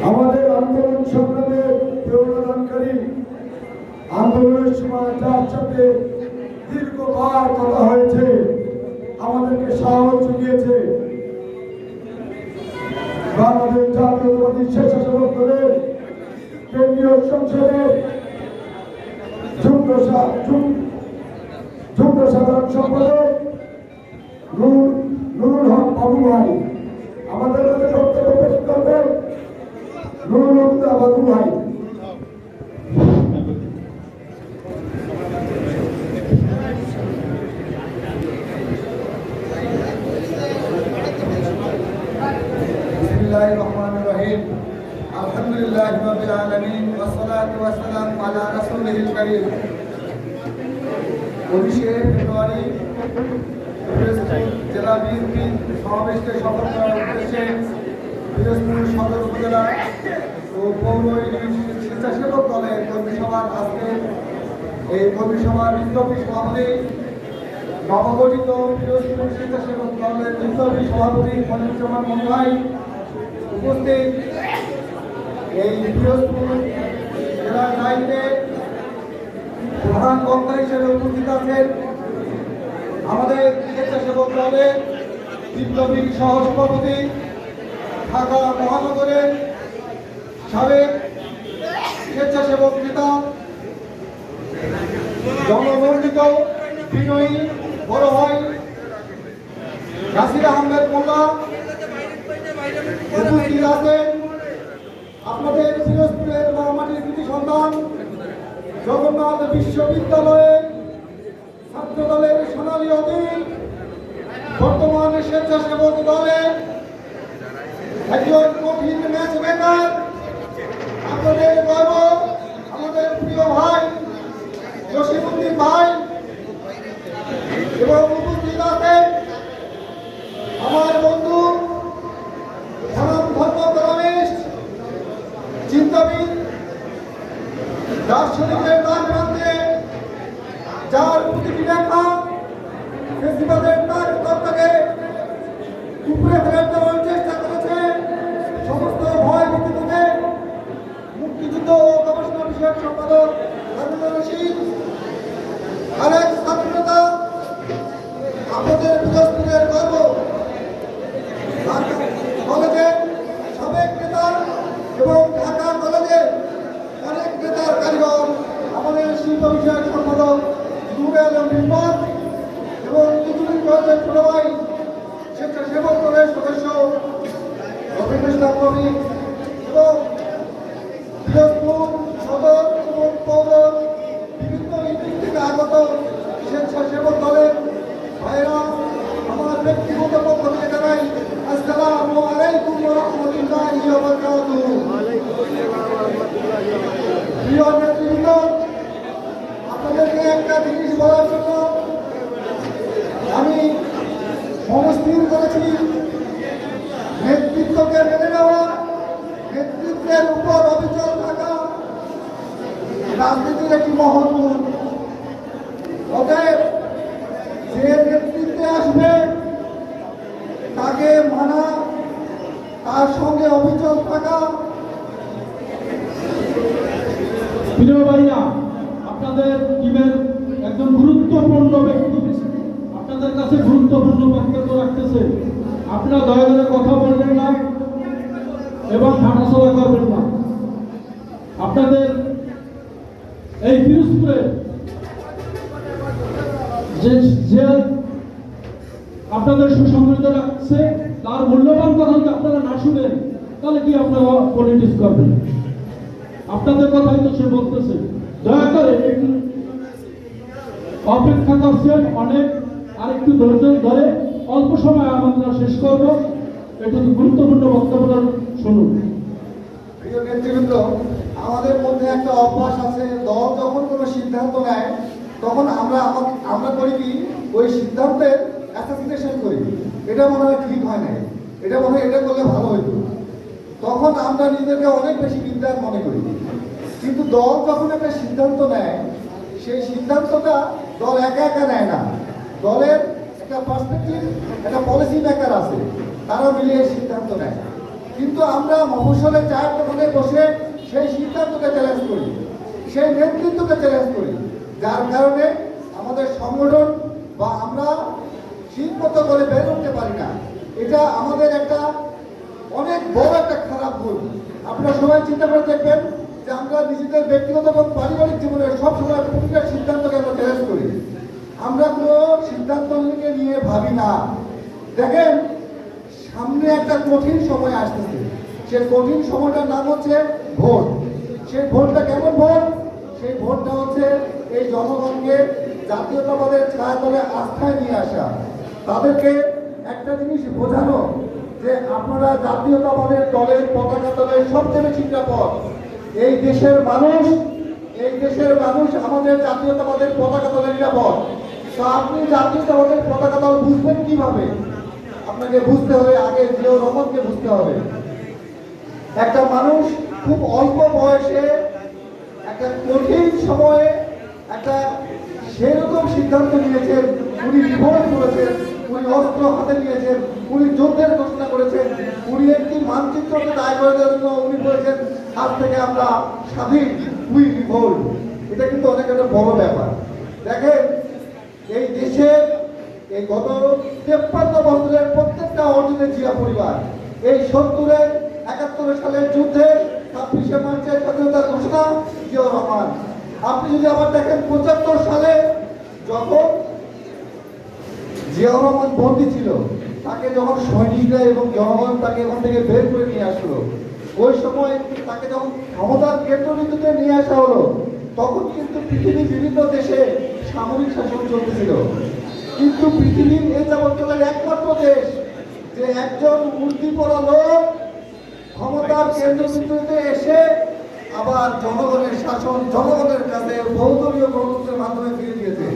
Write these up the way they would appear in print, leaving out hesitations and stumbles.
আমাদের আন্দোলন সংগ্রামের প্রেরণাদানকারী আন্দোলনের সময় যার সাথে দীর্ঘবার কথা হয়েছে, আমাদেরকে সাহস জুগিয়েছে বাংলাদেশ জাতীয়তাবাদী স্বেচ্ছাসেবক দলের কেন্দ্রীয় সংসদের যুগ্ম সাধারণ সম্পাদক নুরুল হক বাবু ভাই আমাদের মধ্যে বক্তব্য পেশ করবেন। নুরুল হক বাবু ভাই। বিসমিল্লাহির রহমানির রহিম। আলহামদুলিল্লাহি রাব্বিল আলামিন ওয়াস সালাতু ওয়াস সালামু আলা রাসূলিল কারীম। 19শে ফেব্রুয়ারি জেলা বিএনপি সমাবেশকে সফল করার উদ্দেশ্যে পিরোজপুর সদর উপজেলা ও পৌর ইউনিয়ন স্বেচ্ছাসেবক দলের কর্মী সভার আজকে এই কর্মী সভার বিপ্লবী সভাপতি নবগঠিত পিরোজপুর স্বেচ্ছাসেবক দলের বিপ্লবী সভাপতি মনিরুজ্জামান মন্ডল উপস্থিত। এই পিরোজপুর জেলার দায়িত্বে প্রধান বক্তা হিসেবে উপস্থিত আছেন আমাদের স্বেচ্ছাসেবক দলের বিপ্লবী সহসভাপতি, ঢাকা মহানগরের সাবেক স্বেচ্ছাসেবক নেতা, জনমনোনীত বিনয়ী বড় ভাই নাসির আহমেদ মোল্লা উপস্থিত আছেন। আপনাদের পিরোজপুরের মাটির কৃতি সন্তান জগন্নাথ বিশ্ববিদ্যালয়ের ছাত্র দলের সোনালী অতীত, বর্তমান স্বেচ্ছাসেবক দলের একজন কঠিন ম্যাচ মেকার, আপনাদের গর্ব আমাদের প্রিয় ভাই জসিমউদ্দিন ভাই এবং উপস্থিত আছেন আমার বন্ধু ধর্ম কলামিস্ট, চিন্তাবিদ, দার্শনিকের দ্বার প্রান্তে যার প্রতিটি লেখা ফেস্টিভ্যালের তার তত্ত্বকে উপরে ফেলার দেওয়ার চেষ্টা করেছে। সমস্ত ভয় ভীতি থেকে মুক্তিযুদ্ধ ও গবেষণা বিষয়ক সম্পাদক হারুনুর রশিদ, আরেক ছাত্রনেতা, আপনাদের পিরোজপুরের গর্ব কলেজের সাবেক নেতা এবং ঢাকা কলেজের অনেক নেতার কারিগর, আমাদের শিল্প বিষয়ক সম্পাদক নূরে আলম রিফাত এবং ইঞ্জিনিয়ারিং কলেজের ছোট ভাই স্বেচ্ছাসেবক দলের সদস্য রফিকুল ইসলাম রবি এবং পিরোজপুর সদর এবং পৌর বিভিন্ন ইউনিট থেকে আগত স্বেচ্ছাসেবক দলের ভাইয়েরা, আমার ব্যক্তিগত পক্ষ থেকে জানাই আসসালামু আলাইকুম ওয়া রাহমাতুল্লাহি ওয়া বারাকাতুহু। প্রিয় নেতৃবৃন্দ, আপনাদেরকে একটা জিনিস বলার জন্য আমি মনস্থির করেছি। নেতৃত্বকে মেনে নেওয়া, নেতৃত্বের উপর অবিচল থাকা রাজনীতির একটি মহৎ গুণ। অতএব যে নেতৃত্বে আসবে তাকে মানা, তার সঙ্গে অবিচল থাকা। প্রিয় ভাইয়া, আপনাদের টিমের একজন গুরুত্বপূর্ণ ব্যক্তি আপনাদের কাছে গুরুত্বপূর্ণ বক্তব্য রাখতেছে। আপনারা দয়া করে কথা বলবেন না এবং হাঁটাচলা করবেন না। আপনাদের এই পিরোজপুরে যে আপনাদের সুসংগঠিত রাখছে তার মূল্যবান কথা যদি আপনারা না শুনেন তাহলে কি আপনারা পলিটিক্স করবেন? আপনাদের কথাই তো সে বলতেছে। দয়া করে একটু অপেক্ষা করছেন অনেক, আর একটু ধৈর্য ধরে অল্প সময় আমরা শেষ করব। একটু গুরুত্বপূর্ণ বক্তব্য শুনুন। প্রিয় নেতৃবৃন্দ, আমাদের মধ্যে একটা অভ্যাস আছে, দল যখন কোনো সিদ্ধান্ত নেয় তখন আমরা করি কি ওই সিদ্ধান্তের অ্যাসাসিনেশন করি। এটা মনে হয় ঠিক হয় না, এটা মনে হয় এটা করলে ভালো হইতো। তখন আমরা নিজেদেরকে অনেক বেশি বিদ্যান মনে করি। কিন্তু দল যখন একটা সিদ্ধান্ত নেয়, সেই সিদ্ধান্তটা দল একা একা নেয় না, দলের একটা পার্সপেক্টিভ, একটা পলিসি মেকার আছে, তারা মিলিয়ে সিদ্ধান্ত নেয়। কিন্তু আমরা মফস্বলের চায়ের দোকানে বসে সেই সিদ্ধান্তকে চ্যালেঞ্জ করি, সেই নেতৃত্বকে চ্যালেঞ্জ করি, যার কারণে আমাদের সংগঠন বা আমরা ঠিকমতো করে বের উঠতে পারি না। এটা আমাদের একটা অনেক বড় একটা খারাপ গুণ। আপনারা সবাই চিন্তা করে দেখবেন যে আমরা নিজেদের ব্যক্তিগত এবং পারিবারিক জীবনে সবসময় প্রতিটা সিদ্ধান্তকে আমরা চ্যালেঞ্জ করি, আমরা কোনো সিদ্ধান্তকে নিয়ে ভাবি না। দেখেন, সামনে একটা কঠিন সময় আসতেছে, সেই কঠিন সময়টার নাম হচ্ছে ভোট। সেই ভোটটা কেমন ভোট? সেই ভোটটা হচ্ছে এই জনগণকে জাতীয়তাবাদের ছায়াতলে আস্থায় নিয়ে আসা, তাদেরকে একটা জিনিস বোঝানো যে আপনারা জাতীয়তাবাদের দলের পতাকা তলে সবচেয়ে বেশি নিরাপদ। এই দেশের মানুষ আমাদের জাতীয়তাবাদের পতাকা তলে নিরাপদ। তো আপনি জাতীয়তাবাদের পতাকা দল বুঝবেন কিভাবে? আপনাকে বুঝতে হবে, আগে জিয়াউর রহমানকে বুঝতে হবে। একটা মানুষ খুব অল্প বয়সে একটা কঠিন সময়ে একটা সেরকম সিদ্ধান্ত নিয়েছেন, উনি রিভোল্ট করেছেন, উনি অস্ত্র হাতে নিয়েছেন, উনি যুদ্ধের ঘোষণা করেছেন, উনি একটি মানচিত্রকে দায় করে দেওয়ার জন্য উনি বলেছেন আজ থেকে আমরা স্বাধীন, উই রিভোল্ট। এটা কিন্তু অনেক একটা বড় ব্যাপার। দেখেন, এই দেশের এই গত 53 বছরের প্রত্যেকটা অর্জনে জিয়া পরিবার, এই 70-এর 71 সালের যুদ্ধে 26শে মার্চের স্বাধীনতার ঘোষণা জিয়াউর রহমান। আপনি যদি আবার দেখেন 75 সালে যখন জিয়াউর রহমান বন্দী ছিল, তাকে যখন সৈনিকরা এবং জনগণ তাকে এখান থেকে বের করে নিয়ে আসলো, ওই সময় তাকে যখন ক্ষমতার কেন্দ্রবিন্দুতে নিয়ে আসা হলো, তখন কিন্তু পৃথিবীর বিভিন্ন দেশে সামরিক শাসন চলতেছিল। কিন্তু পৃথিবীর এই যাবৎকালের একমাত্র দেশ যে একজন মূর্তি পরা লোক ক্ষমতার কেন্দ্রবিন্দুতে এসে আবার জনগণের শাসন জনগণের কাছে বহুদলীয় গণতন্ত্রের মাধ্যমে ফিরে দিয়েছে।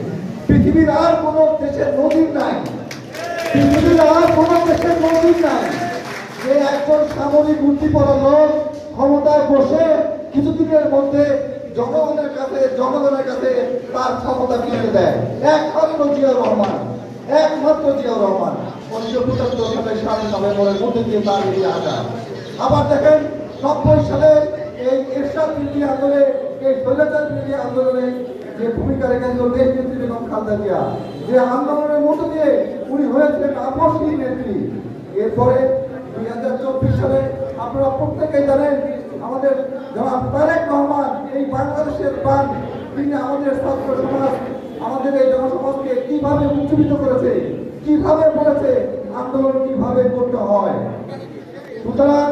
পৃথিবীর আর কোন দেশের নজির নাই, পৃথিবীর আর কোন দেশের নজির নাই যে একজন সামরিক মূর্তি পরা লোক ক্ষমতায় বসে কিছুদিনের মধ্যে জনগণের কাছে তার ক্ষমতা ফিরে দেয়। একমাত্র জিয়াউর রহমান, একমাত্র জিয়াউর রহমান 1975 সালের 7 নভেম্বরের মধ্যে দিয়ে তার এগিয়ে আসা। আবার দেখেন 90 সালে এই এরশাদ বিরোধী আন্দোলনে, এই স্বৈরাচার বিরোধী আন্দোলনে যে ভূমিকা রেখেছিল দেশ নেত্রী বেগম খালেদা জিয়া, যে আন্দোলনের মধ্য দিয়ে উনি হয়েছিলেন আপসহীন নেত্রী। এরপরে 2024 সালে আপনারা প্রত্যেকেই জানেন আমাদের জনাব তারেক রহমান, এই বাংলাদেশের প্রাণ, তিনি আমাদের ছাত্র সমাজ, আমাদের এই জনসমাজকে কিভাবে উজ্জীবিত করেছে, কিভাবে বলেছে আন্দোলন কিভাবে করতে হয়। সুতরাং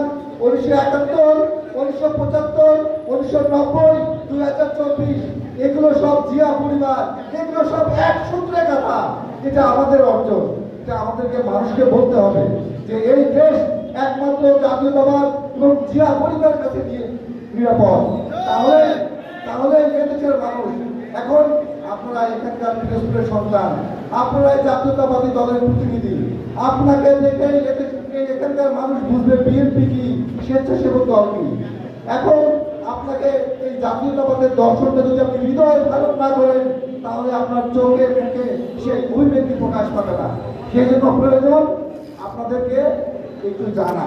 1971, 1975, 1990, 2024 এগুলো সব জিয়া পরিবার, এগুলো সব এক সূত্রে গাথা। এটা আমাদের অর্জন, এটা আমাদেরকে মানুষকে বলতে হবে যে এই দেশ একমাত্র জাতীয়তাবাদ এবং জিয়া পরিবারের কাছে নিরাপদ। তাহলে এই দেশের মানুষ, এখন আপনারা এখানকার পিরোজপুরের সন্তান, আপনারা জাতীয়তাবাদী দলের প্রতিনিধি, আপনাকে দেখে এখানকার মানুষ বুঝবে বিএনপি কি, স্বেচ্ছাসেবক দল কি। এখন আপনাকে এই জাতীয়তাবাদের দর্শনটা যদি আপনি হৃদয়ে ধারণ না করেন, তাহলে আপনার চোখে মুখে সেই অভিব্যক্তি প্রকাশ পাবে না। সেই জন্য প্রয়োজন আপনাদেরকে একটু জানা।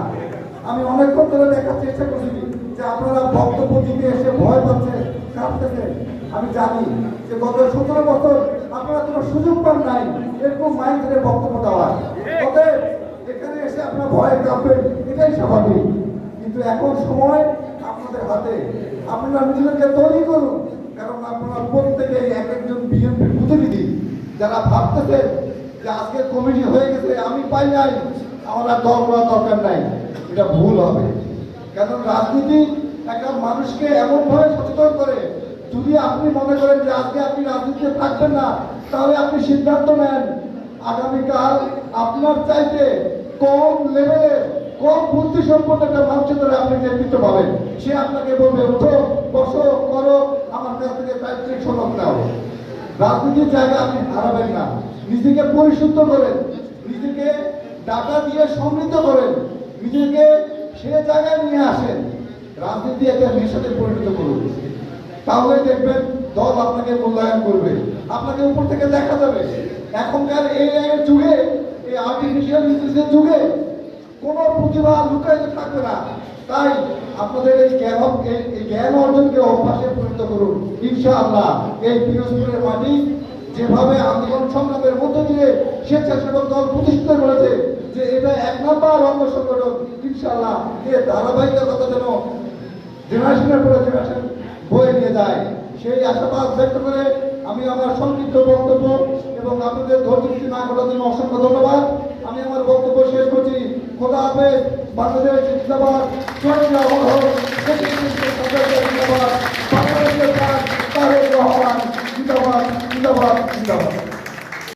আমি অনেকক্ষণ ধরে দেখার চেষ্টা করছি যে আপনারা বক্তব্য দিতে এসে ভয় পাচ্ছেন, কাঁপতেছেন। আমি জানি যে গত 17 বছর আপনারা কোনো সুযোগ পান নাই এরকম মাইন্ডে বক্তব্য দেওয়ার। অতএব এখানে এসে আপনারা ভয় কাঁপবেন, এটাই স্বাভাবিক। কিন্তু এখন সময় আপনাদের হাতে, আপনারা নিজেদেরকে তৈরি করুন। কারণ আপনারা প্রত্যেকেই এক একজন বিএনপির প্রতিনিধি, যারা ভাবতেছেন যে আজকে কমিটি হয়ে গেছে, আমি পাই নাই, আমার আর দল করার দরকার নাই, এটা ভুল হবে। কারণ রাজনীতি একটা মানুষকে এমনভাবে সচেতন করে, যদি আপনি মনে করেন যে আজকে আপনি রাজনীতিতে থাকবেন না, তাহলে আপনি সিদ্ধান্ত নেন আগামীকাল আপনার চাইতে কম লেভেলে, কম বুদ্ধি সম্পন্ন একটা মানুষের দ্বারা আপনি নেতৃত্ব পাবেন। সে আপনাকে বলবে উঠো, বসো, করো, আমার কাছ থেকে চারিত্রিক সনদ নাও। রাজনীতির জায়গা আপনি হারাবেন না। নিজেকে পরিশুদ্ধ করেন, নিজেকে ডাটা দিয়ে সমৃদ্ধ করেন, নিজেকে সে জায়গায় নিয়ে আসেন। রাজনীতি একটা নেশাতে পরিণত করুন, তাহলে দেখবেন দল আপনাকে মূল্যায়ন করবে। আপনাকে উপর থেকে দেখা যাবে। এখনকার AI এর যুগে, এই আর্টিফিশিয়াল ইন্টেলিজেন্সের যুগে কোনো প্রতিভা লুকায়িত থাকবে না। তাই আপনাদের এই জ্ঞান অর্জনকে অভ্যাসে পরিণত করুন। ইনশাআল্লাহ এই পিরোজপুরের মাটি যেভাবে আন্দোলন সংগ্রামের মধ্য দিয়ে স্বেচ্ছাসেবক দল প্রতিষ্ঠিত করেছে যে এটা 1 নম্বর অঙ্গ সংগঠন, ইনশাআল্লাহ এর ধারাবাহিকতা যেন জেনারেশনের পরে জেনারেশন বয়ে নিয়ে যায়, সেই আশাবাদ ব্যক্ত করে আমি আমার সংক্ষিপ্ত বক্তব্য এবং আপনাদের ধৈর্য না করার জন্য অসংখ্য ধন্যবাদ। আমি আমার বক্তব্য শেষ করছি। খোদা হাফেজ। বাংলাদেশ জিন্দাবাদ। শহীদ অমর হোক। জিন্দাবাদ। বাংলাদেশের প্রাণ তারেক রহমান জিন্দাবাদ, জিন্দাবাদ, জিন্দাবাদ।